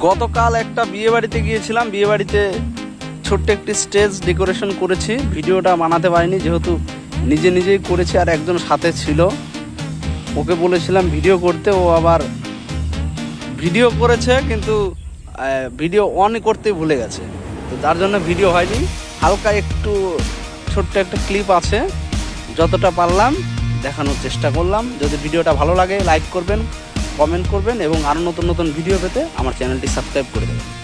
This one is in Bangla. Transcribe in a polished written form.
গতকাল একটা বিয়ে বাড়িতে গিয়েছিলাম। বিয়ে বাড়িতে ছোট্ট একটি স্টেজ ডেকোরেশন করেছি। ভিডিওটা বানাতে পারিনি যেহেতু নিজেই করেছি, আর একজন সাথে ছিল, ওকে বলেছিলাম ভিডিও করতে, ও আবার ভিডিও করেছে কিন্তু ভিডিও অন করতে ভুলে গেছে, তো তার জন্য ভিডিও হয়নি। হালকা একটু ছোট্ট একটা ক্লিপ আছে, যতটা পারলাম দেখানোর চেষ্টা করলাম। যদি ভিডিওটা ভালো লাগে লাইক করবেন, কমেন্ট করবেন এবং আরও নতুন ভিডিও পেতে আমার চ্যানেলটি সাবস্ক্রাইব করে দেবেন।